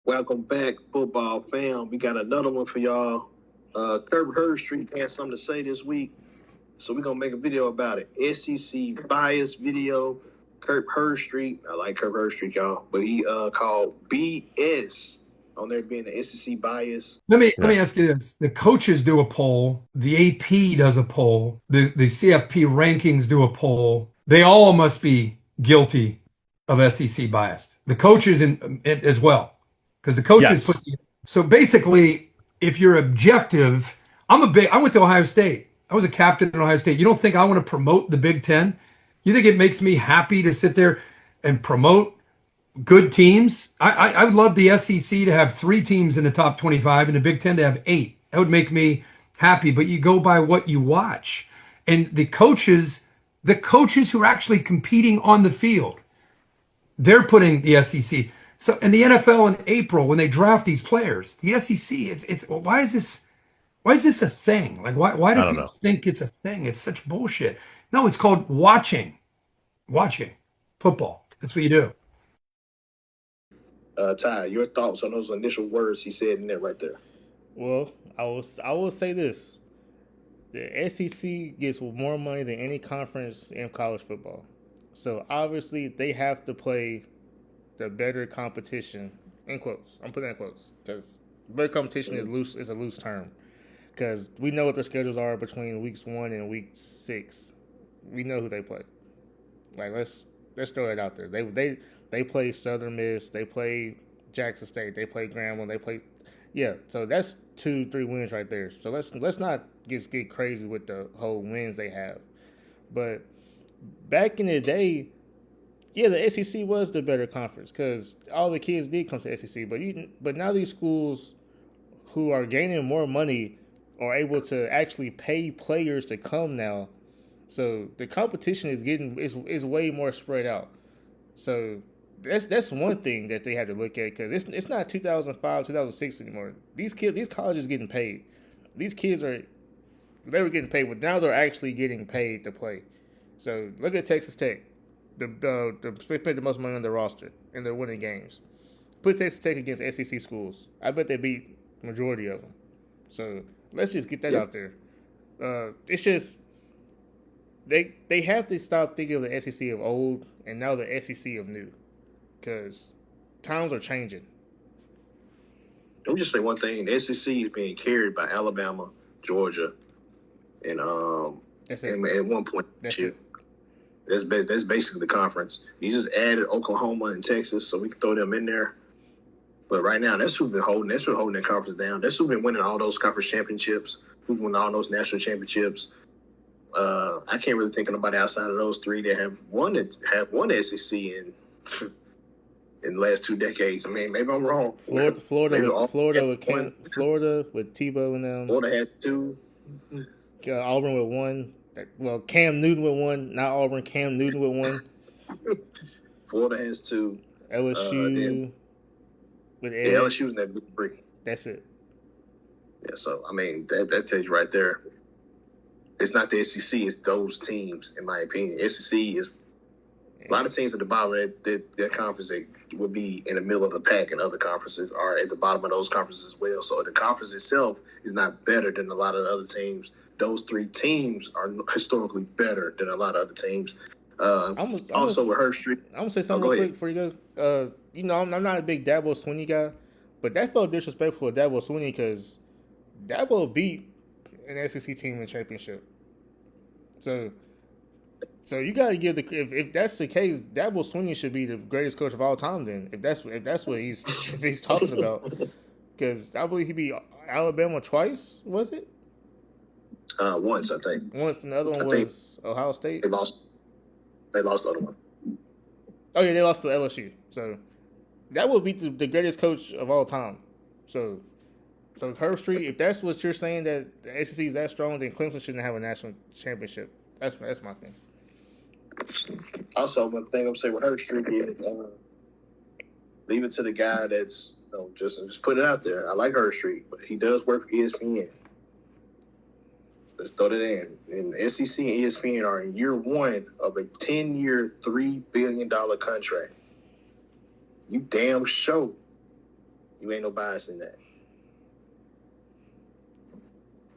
Welcome back, football fam. We got another one for y'all. Kirk Herbstreit had something to say this week, so we're gonna make a video about it. SEC bias video. Kirk Herbstreit, I like Kirk Herbstreit, y'all, but he called BS on there being the SEC bias. Let me ask you this. The coaches do a poll, the AP does a poll, the CFP rankings do a poll. They all must be guilty of SEC bias. The coaches as well. Because the coaches Yes. so basically, if you're objective, I went to Ohio State. I was a captain in Ohio State. You don't think I want to promote the Big Ten? You think it makes me happy to sit there and promote good teams? I would love the SEC to have 3 teams in the top 25 and the Big Ten to have 8. That would make me happy. But you go by what you watch. And the coaches who are actually competing on the field, they're putting the SEC. So in the NFL in April, when they draft these players, the SEC, it's why is this a thing? Like why I do don't people know. think it's a thing? It's such bullshit. No, it's called watching football. That's what you do. Ty, your thoughts on those initial words he said in there right there? Well, I will say this: the SEC gets more money than any conference in college football. So obviously they have to play the better competition. In quotes, I'm putting that in quotes because better competition is a loose term. Because we know what their schedules are between weeks 1 and week 6. We know who they play. Like let's throw it out there. They play Southern Miss. They play Jackson State. They play Grambling. They play, yeah. So that's 2-3 wins right there. So let's not get crazy with the whole wins they have. But back in the day, yeah, the SEC was the better conference because all the kids did come to the SEC. But now these schools who are gaining more money are able to actually pay players to come now. So the competition is way more spread out. So that's one thing that they have to look at because it's not 2005, 2006 anymore. These colleges getting paid. These kids they were getting paid, but now they're actually getting paid to play. So look at Texas Tech. They spent the most money on their roster and they're winning games. Put Texas Tech against SEC schools. I bet they beat majority of them. So let's just get that out there. It's just they have to stop thinking of the SEC of old and now the SEC of new, because times are changing. Let me just say one thing: the SEC is being carried by Alabama, Georgia, and That's it. and at one point, That's it. that's basically the conference. You just added Oklahoma and Texas, so we can throw them in there. But right now, that's who's been holding. That's who's holding that conference down. That's who's been winning all those conference championships. Who's won all those national championships. I can't really think of nobody outside of those 3 that have won SEC in the last 2 decades. I mean, maybe I'm wrong. Florida with Tebow and them. Florida had 2. Auburn with 1. Well, Cam Newton with 1. Not Auburn. Cam Newton with 1. Florida has 2. LSU with Ed. Yeah, LSU's in that big 3. That's it. Yeah, so I mean that tells you right there. It's not the SEC; it's those teams, in my opinion. SEC is a lot of teams at the bottom of that conference that would be in the middle of the pack, and other conferences are at the bottom of those conferences as well. So the conference itself is not better than a lot of the other teams. Those 3 teams are historically better than a lot of other teams. Also with Herbstreit, I'm gonna say something real quick before you go. I'm not a big Dabo Swinney guy, but that felt disrespectful to Dabo Swinney because Dabo beat an SEC team in the championship. So you got to give if that's the case, Dabo Swinney should be the greatest coach of all time. Then if that's what he's talking about, because I believe he beat Alabama twice. Was it? Once, I think. Once, and the other one was Ohio State. They lost the other one. Oh yeah, they lost to LSU. So that would be the greatest coach of all time. So Herbstreit, if that's what you're saying, that the SEC is that strong, then Clemson shouldn't have a national championship. That's my thing. Also, one thing I'm saying with Herbstreit is leave it to the guy that's just put it out there. I like Herbstreit, but he does work for ESPN. Let's throw that in. And SEC and ESPN are in year 1 of a 10-year, $3 billion contract. You damn sure You ain't no bias in that.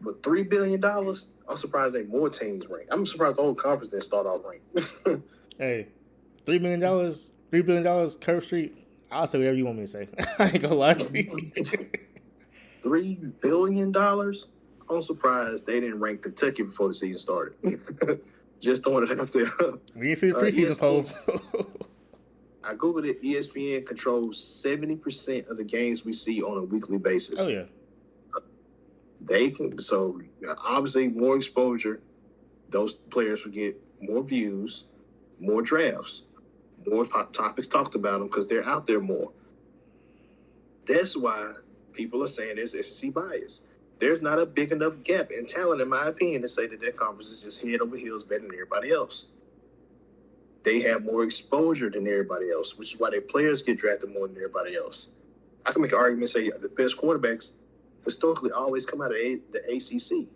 But $3 billion, I'm surprised ain't more teams ranked. I'm surprised the whole conference didn't start off ranked. Hey, $3 billion, Curve Street. I'll say whatever you want me to say. I ain't gonna lie to you. $3 billion? I'm surprised they didn't rank Kentucky before the season started. Just throwing it out there. We didn't see the preseason poll. I googled it. ESPN controls 70% of the games we see on a weekly basis. Oh yeah. They can, so obviously more exposure. Those players will get more views, more drafts, more topics talked about them because they're out there more. That's why people are saying there's SEC bias. There's not a big enough gap in talent, in my opinion, to say that their conference is just head over heels better than everybody else. They have more exposure than everybody else, which is why their players get drafted more than everybody else. I can make an argument and say the best quarterbacks historically always come out of the ACC.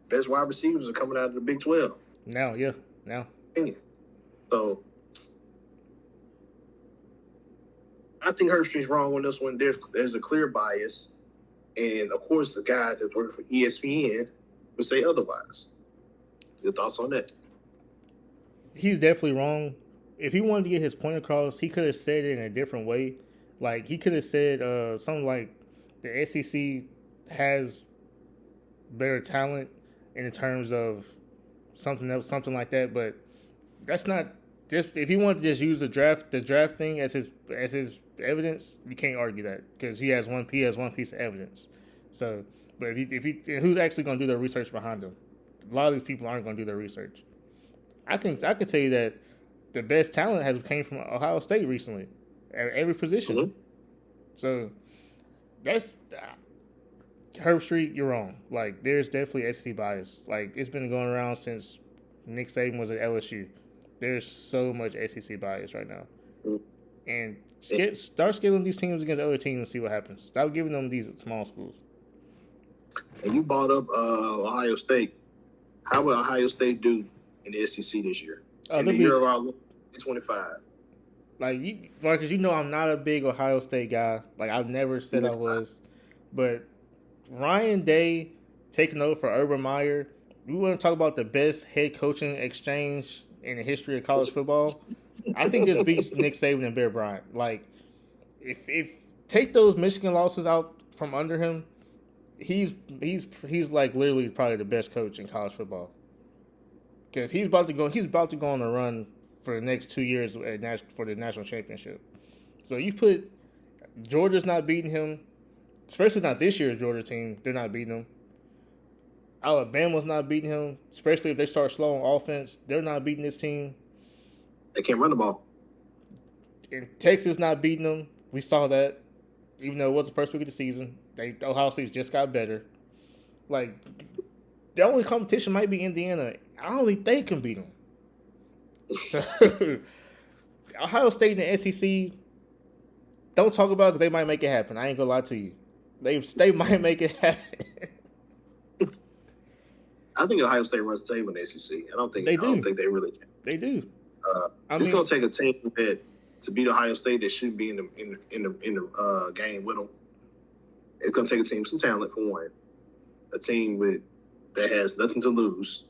Best wide receivers are coming out of the Big 12. Now. So I think Herbstreit's wrong on this one. There's a clear bias. And, of course, the guy that's working for ESPN would say otherwise. Your thoughts on that? He's definitely wrong. If he wanted to get his point across, he could have said it in a different way. Like, he could have said something like the SEC has better talent in terms of something else, something like that. But that's not just if he wanted to just use the draft thing as his evidence. You can't argue that because he has one piece of evidence. So, but if he who's actually going to do the research behind him? A lot of these people aren't going to do their research. I can tell you that the best talent has came from Ohio State recently at every position. Mm-hmm. So that's Herbstreit. You're wrong. Like there's definitely SEC bias. Like it's been going around since Nick Saban was at LSU. There's so much SEC bias right now, and start scaling these teams against other teams and see what happens. Stop giving them these small schools. And you brought up Ohio State. How will Ohio State do in the SEC this year? In the year of our 25. Like you, Marcus, you know I'm not a big Ohio State guy. Like I've never said I was, but Ryan Day taking over for Urban Meyer. We want to talk about the best head coaching exchange in the history of college football. I think this beats Nick Saban and Bear Bryant. Like if take those Michigan losses out from under him, he's like literally probably the best coach in college football. Because he's about to go on a run for the next 2 years for the national championship. So you put Georgia's not beating him, especially not this year's Georgia team. They're not beating him. Alabama's not beating him, especially if they start slow on offense. They're not beating this team. They can't run the ball. And Texas not beating them. We saw that, even though it was the first week of the season. Ohio State just got better. Like the only competition might be Indiana. I don't think they can beat them. So, Ohio State and the SEC, don't talk about it because they might make it happen. I ain't gonna lie to you. They might make it happen. I think Ohio State runs the table in the SEC. I don't think they really can. They do. It's gonna take a team to beat Ohio State that should be in the game with them. It's gonna take a team some talent for one, a team that has nothing to lose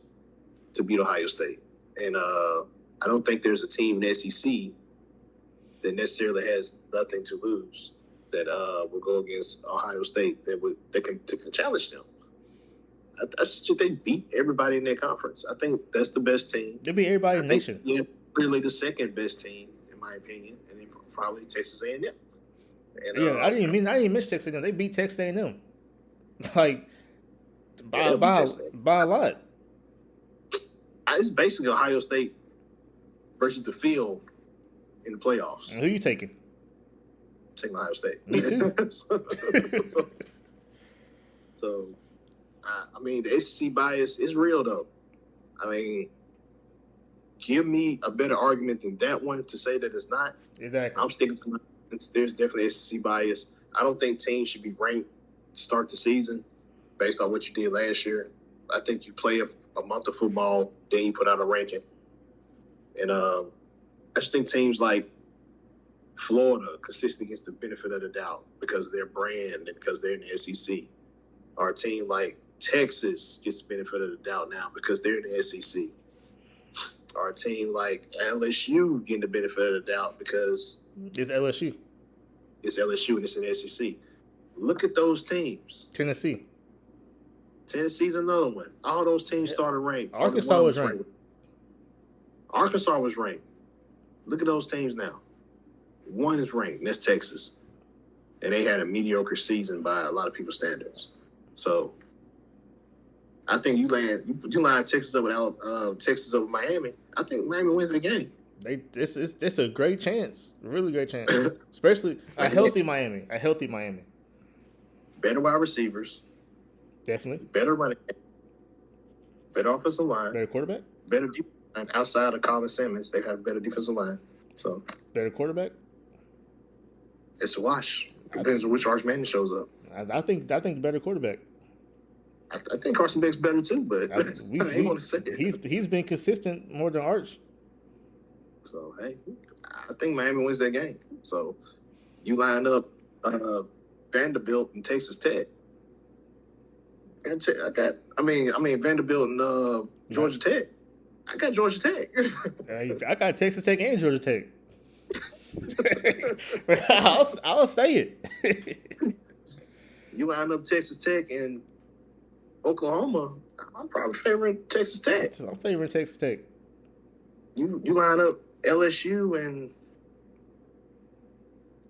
to beat Ohio State, and I don't think there's a team in the SEC that necessarily has nothing to lose that will go against Ohio State that can challenge them. I think they beat everybody in their conference. I think that's the best team. They beat everybody in the nation. Yeah, really the second best team in my opinion, and then probably Texas A&M. I didn't miss Texas A&M. They beat Texas A&M, like by a lot. It's basically Ohio State versus the field in the playoffs. And who you taking? I'm taking Ohio State. Me too. So, I mean, the SEC bias is real, though. I mean, give me a better argument than that one to say that it's not. Exactly. I'm sticking to there's definitely SEC bias. I don't think teams should be ranked to start the season based on what you did last year. I think you play a month of football, then you put out a ranking. And I just think teams like Florida consistently gets the benefit of the doubt because of their brand and because they're in the SEC. Or a team like Texas gets the benefit of the doubt now because they're in the SEC. Or a team like LSU getting the benefit of the doubt because It's LSU. it's LSU and it's in the SEC. Look at those teams. Tennessee. Tennessee's another one. All those teams started ranked. Arkansas One was ranked. Arkansas was ranked. Look at those teams now. One is ranked, and that's Texas. And they had a mediocre season by a lot of people's standards. So I think you line Texas up with Texas over Miami. I think Miami wins the game. It's a great chance, a really great chance, especially a healthy Miami. Better wide receivers, Definitely. better running, better offensive line, Better quarterback. better defensive line. Outside of Colin Simmons, they have better defensive line. So Better quarterback. it's a wash. Depends on which Arch Manning shows up. I think better quarterback. I think Carson Beck's better too, but I ain't want to say it. He's been consistent more than Arch. So hey, I think Miami wins that game. So you line up Vanderbilt and Texas Tech. I mean Vanderbilt and Georgia Tech. I got Georgia Tech. I got Texas Tech and Georgia Tech. I'll say it. You line up Texas Tech and Oklahoma. I'm probably favoring Texas Tech. I'm favoring Texas Tech. You line up LSU and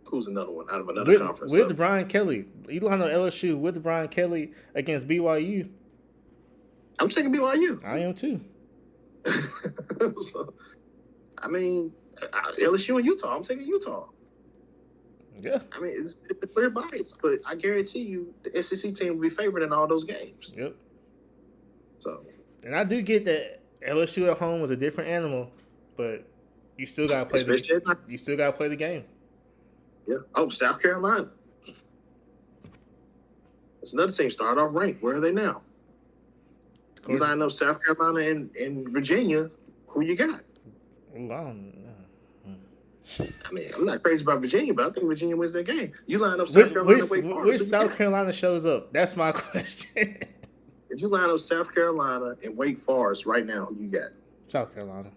who's another one out of another conference? With Brian Kelly. You line up LSU with Brian Kelly against BYU. I'm taking BYU. I am too. So, I mean, LSU and Utah. I'm taking Utah. Yeah. I mean, it's a clear bias, but I guarantee you the SEC team will be favored in all those games. Yep. So, and I do get that LSU at home was a different animal, but you still gotta play the game. Yeah. Oh, South Carolina. That's another team started off ranked. Where are they now? You line up South Carolina and Virginia. Who you got? Ooh, I don't know. I mean, I'm not crazy about Virginia, but I think Virginia wins that game. You line up South Carolina, which South Carolina shows up? That's my question. If you line up South Carolina and Wake Forest right now, who you got? South Carolina.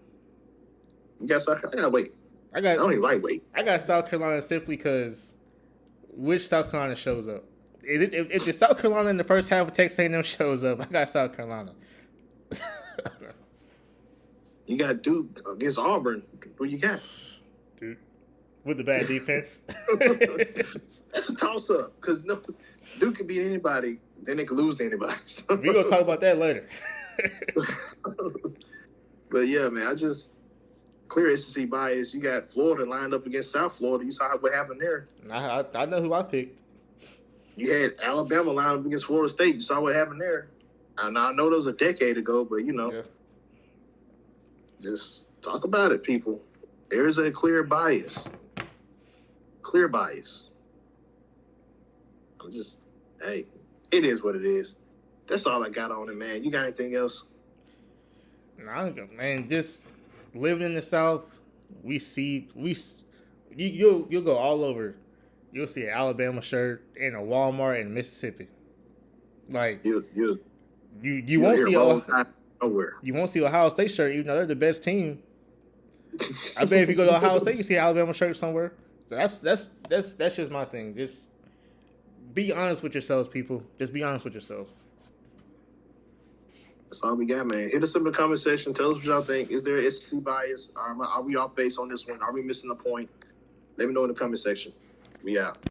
You got South Carolina? I got Wake. I I don't even like Wake. I got South Carolina simply because which South Carolina shows up? If the South Carolina in the first half of Texas A&M shows up, I got South Carolina. You got Duke against Auburn. Who you got? Dude, with the bad defense. That's a toss-up because Duke can beat anybody, then they can lose to anybody. So. We're going to talk about that later. But, yeah, man, I just clear SEC bias. You got Florida lined up against South Florida. You saw what happened there. I know who I picked. You had Alabama lined up against Florida State. You saw what happened there. I know that was a decade ago, but, just talk about it, people. There's a clear bias. Clear bias. Hey, it is what it is. That's all I got on it, man. You got anything else? Nah, man, just living in the South, you'll go all over. You'll see an Alabama shirt in a Walmart in Mississippi. Like you won't see nowhere. You won't see Ohio State shirt, even though they're the best team. I bet if you go to Ohio State, you see an Alabama shirt somewhere. So that's just my thing. Just be honest with yourselves, people. Just be honest with yourselves. That's all we got, man. Hit us in the comment section. Tell us what y'all think. Is there SEC bias? Are we off base on this one? Are we missing a point? Let me know in the comment section. We out.